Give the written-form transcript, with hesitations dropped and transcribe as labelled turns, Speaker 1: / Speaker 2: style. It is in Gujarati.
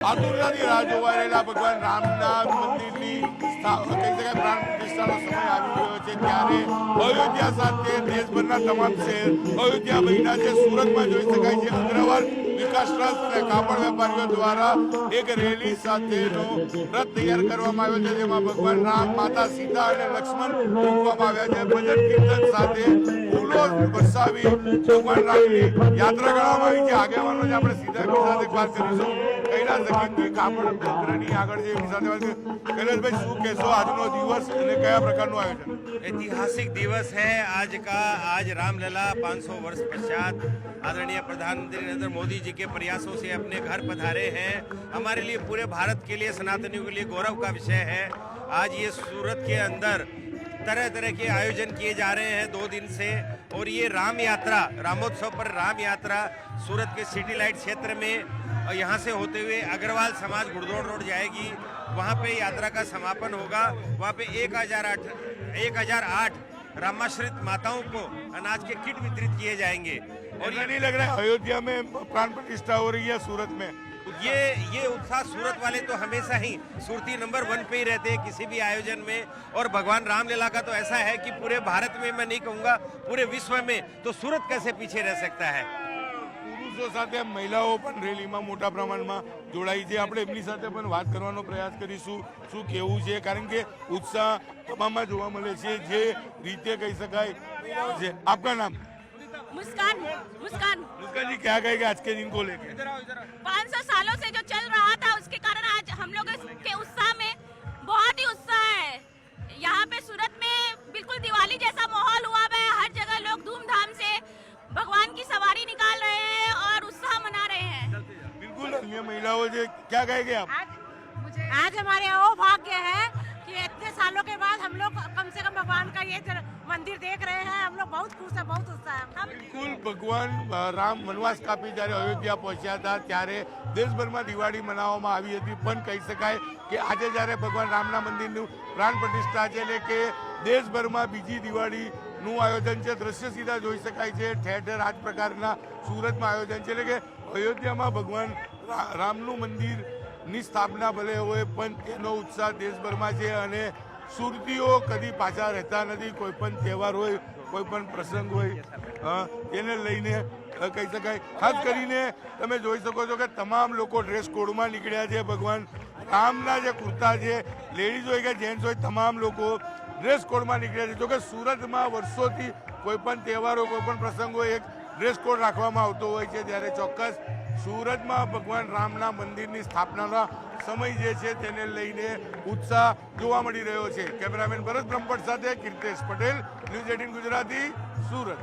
Speaker 1: આતુરતાથી રાહ જોવાઈ રહેલા ભગવાન રામના મંદિરની કહી શકાય પ્રાણ પ્રતિષ્ઠાનો સમય આવી રહ્યો છે ત્યારે અયોધ્યા સાથે દેશભરના તમામ શહેર અયોધ્યા બન્યા છે. સુરતમાં જોઈ શકાય છે અગ્રવાલ વિકાસ ટ્રસ્ટ અને કાપડ વેપારીઓ દ્વારા એક રેલી સાથેનો રથ તૈયાર કરવામાં આવ્યો છે, જેમાં ભગવાન રામ, માતા સીતા અને લક્ષ્મણ મૂકવામાં આવ્યા છે. ભજન કીર્તન સાથે ફૂલો વરસાવી ભગવાન રામની યાત્રા કરવામાં આવી છે. આગેવાનો જ આપણે સીધા સાથે વાત કરીશું. કૈલાસ જગીરજી કાપડ અગ્રણી આગળ જે સાથે વાત કરીએ. કૈલાસભાઈ, શું કહેશો આજનો દિવસ અને કયા પ્રકારનું આયોજન?
Speaker 2: ऐतिहासिक दिवस है आज का। आज रामलला 500 वर्ष पश्चात आदरणीय प्रधानमंत्री नरेंद्र मोदी जी के प्रयासों से अपने घर पधारे हैं। हमारे लिए, पूरे भारत के लिए, सनातनियों के लिए गौरव का विषय है। आज ये सूरत के अंदर तरह तरह के आयोजन किए जा रहे हैं 2 दिन से, और ये राम यात्रा, रामोत्सव पर राम यात्रा सूरत के सिटी लाइट क्षेत्र में यहाँ से होते हुए अग्रवाल समाज गुड़दौड़ रोड जाएगी। वहाँ पे यात्रा का समापन होगा। वहाँ पे 1008 रामाश्रित माताओं को अनाज के किट वितरित किए जाएंगे।
Speaker 1: और ये नहीं लग रहा है अयोध्या में प्राण प्रतिष्ठा हो रही है सूरत में?
Speaker 2: ये उत्साह, सूरत वाले तो हमेशा ही सुरती नंबर 1 पे ही रहते हैं किसी भी आयोजन में। और भगवान रामलीला का तो ऐसा है कि पूरे भारत में, मैं नहीं कहूँगा पूरे विश्व में, तो सूरत कैसे पीछे रह सकता है।
Speaker 1: પુરુષો સાથે મહિલાઓ પણ રેલીમાં મોટા પ્રમાણમાં જોડાઈ છે. આપણે એમની સાથે પણ વાત કરવાનો પ્રયાસ કરીશું. શું કહેવું છે, કારણ કે ઉત્સાહ તમામમાં જોવા મળે છે. જે રીતે કહી શકાય છે. આપકા નામ?
Speaker 3: मुस्कान। मुस्कान
Speaker 1: मुस्कान जी, क्या कहेंगे आज के दिन को लेकर?
Speaker 3: 500 सालों से जो चल रहा था उसके कारण आज हम लोग के उत्साह में बहुत ही उत्साह है। यहाँ पे सूरत में बिल्कुल दिवाली जैसा माहौल हुआ है। हर जगह लोग धूमधाम से भगवान की सवारी निकाल रहे हैं और उत्साह मना रहे हैं।
Speaker 1: बिल्कुल। अन्य महिलाओं से क्या कहेंगे आप?
Speaker 4: आज हमारे वो भाग्य है कि इतने सालों के बाद हम लोग कम से कम भगवान का ये मंदिर देख रहे हैं। हम लोग बहुत खुश है, बहुत उत्साह है।
Speaker 1: બિલકુલ. ભગવાન રામ વનવાસ કાપી જ્યારે અયોધ્યા પહોંચ્યા હતા ત્યારે દેશભરમાં દિવાળી મનાવવામાં આવી હતી. પણ કહી શકાય કે આજે જ્યારે ભગવાન રામના મંદિરનું પ્રાણ પ્રતિષ્ઠા છે, એટલે કે દેશભરમાં બીજી દિવાળીનું આયોજન છે. દ્રશ્ય સીધા જોઈ શકાય છે. ઠેર ઠેર આ જ પ્રકારના સુરતમાં આયોજન છે. એટલે કે અયોધ્યામાં ભગવાન રામનું મંદિરની સ્થાપના ભલે હોય, પણ તેનો ઉત્સાહ દેશભરમાં છે. અને સુરતીઓ કદી પાછા રહેતા નથી. કોઈ પણ તહેવાર હોય, કોઈ પણ પ્રસંગ હોય, એને લઈને કહી શકાય. ખાસ કરીને તમે જોઈ શકો છો કે તમામ લોકો ડ્રેસ કોડમાં નીકળ્યા છે. ભગવાન રામના જે કુર્તા છે, લેડીઝ હોય કે જેન્ટ્સ હોય, તમામ લોકો ડ્રેસ કોડમાં નીકળ્યા છે. જોકે સુરતમાં વર્ષોથી કોઈ પણ તહેવાર હોય, કોઈ પણ પ્રસંગ હોય, એક ડ્રેસ કોડ રાખવામાં આવતો હોય છે. ત્યારે ચોક્કસ સુરતમાં ભગવાન રામના મંદિરની સ્થાપનાના સમય જે છે તેને લઈને ઉત્સાહ જોવા મળી રહ્યો છે. કેમેરામેન ભરત બ્રહ્મભટ્ટ સાથે કીર્તેશ પટેલ, ન્યૂઝ 18 ગુજરાતી, સુરત.